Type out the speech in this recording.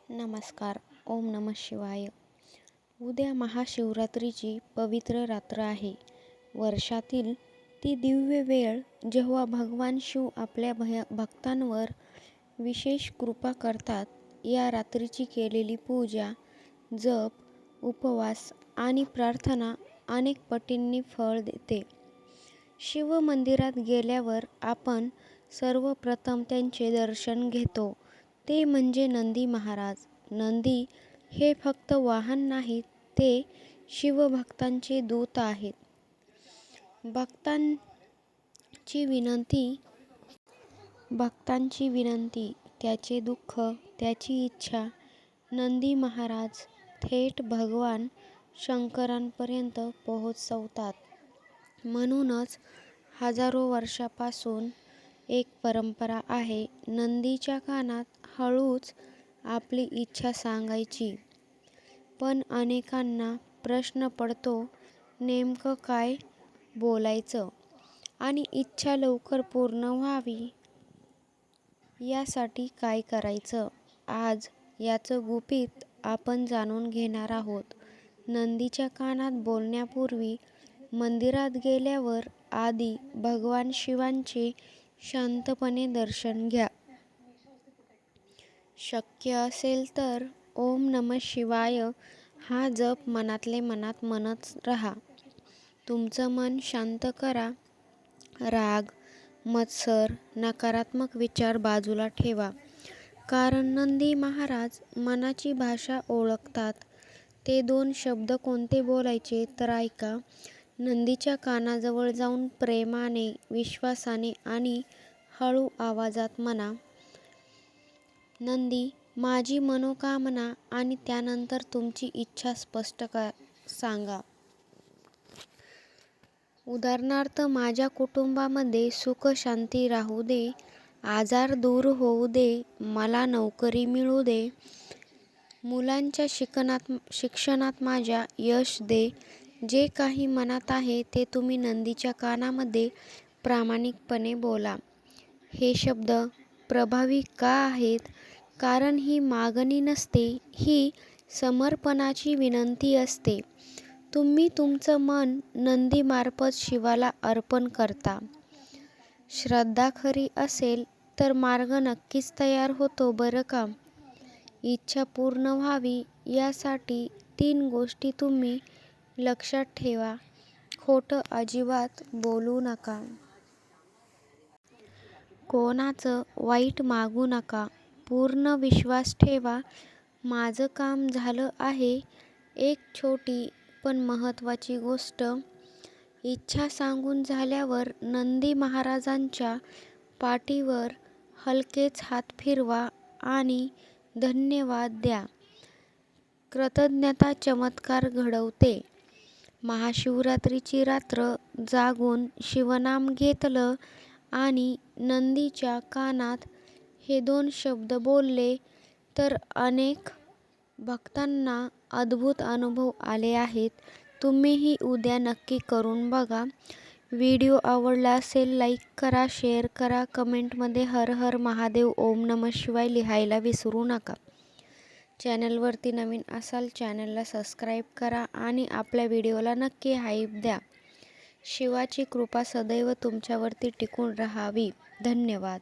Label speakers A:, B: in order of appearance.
A: नमस्कार. ओम नमः शिवाय. उद्या महाशिवरात्रीची पवित्र रात्र आहे. वर्षातील ती दिव्य वेळ जेव्हा भगवान शिव आपल्या भक्तांवर विशेष कृपा करतात. या रात्रीची केलेली पूजा, जप, उपवास आणि प्रार्थना अनेक पटींनी फळ देते. शिव मंदिरात गेल्यावर आपण सर्वप्रथम त्यांचे दर्शन घेतो. ते म्हणजे नंदी महाराज. नंदी हे फक्त वाहन नाहीत, ते शिवभक्तांचे दूत आहेत. भक्तांची विनंती, त्याचे दुःख, त्याची इच्छा नंदी महाराज थेट भगवान शंकरांपर्यंत पोहोचवतात. म्हणूनच हजारो वर्षापासून एक परंपरा आहे, नंदीच्या कानात हळूच आपली इच्छा सांगायची. पण अनेकांना प्रश्न पडतो, नेमकं काय बोलायचं आणि इच्छा लवकर पूर्ण व्हावी यासाठी काय करायचं? आज याचं गुपित आपण जाणून घेणार आहोत. नंदीच्या कानात बोलण्यापूर्वी मंदिरात गेल्यावर आधी भगवान शिवांचे शांतपणे दर्शन घ्या. शक्य असेल तर ओम नमः शिवाय हा जप मनातले मनात म्हणत राहा. तुमचं मन शांत करा. राग, मत्सर, नकारात्मक विचार बाजूला ठेवा. कारण नंदी महाराज मनाची भाषा ओळखतात. ते 2 शब्द कोणते बोलायचे तर ऐका. नंदीच्या कानाजवळ जाऊन प्रेमाने, विश्वासाने आणि हळू आवाजात म्हणा, नंदी, माझी मनोकामना, आणि त्यानंतर तुमची इच्छा स्पष्ट सांगा. उदाहरणार्थ, माझ्या कुटुंबामध्ये सुख शांती राहू दे, आजार दूर होऊ दे, मला नोकरी मिळू दे, मुलांच्या शिक्षणात माझ्या यश दे. जे काही मनात आहे ते तुम्ही नंदीच्या कानामध्ये प्रामाणिकपणे बोला. हे शब्द प्रभावी का आहेत? कारण ही मागणी नसते, ही समर्पणाची विनंती असते. तुम्ही तुमचं मन नंदीमार्फत शिवाला अर्पण करता. श्रद्धा खरी असेल तर मार्ग नक्कीच तयार होतो बरं का. इच्छा पूर्ण व्हावी यासाठी 3 गोष्टी तुम्ही लक्षात ठेवा. खोटं अजिबात बोलू नका. कोणाचं वाईट मागू नका. पूर्ण विश्वास ठेवा. माझं काम झालं आहे. एक छोटी पण महत्त्वाची गोष्ट, इच्छा सांगून झाल्यावर नंदी महाराजांच्या पाठीवर हलकेच हात फिरवा आणि धन्यवाद द्या. कृतज्ञता चमत्कार घडवते. महाशिवरात्रीची रात्र जागून शिवनाम घेतलं आणि नंदीच्या कानात हे 2 शब्द बोलले तर अनेक भक्तांना अद्भुत अनुभव आले आहेत. तुम्हीही उद्या नक्की करून बघा. व्हिडिओ आवडला असेल लाईक करा, शेअर करा, कमेंटमध्ये हर हर महादेव, ओम नमः शिवाय लिहायला विसरू नका. चॅनलवरती नवीन असाल चॅनलला सबस्क्राईब करा आणि आपल्या व्हिडिओला नक्की हाईप द्या. शिवाची कृपा सदैव तुमच्यावरती टिकून राहावी. धन्यवाद.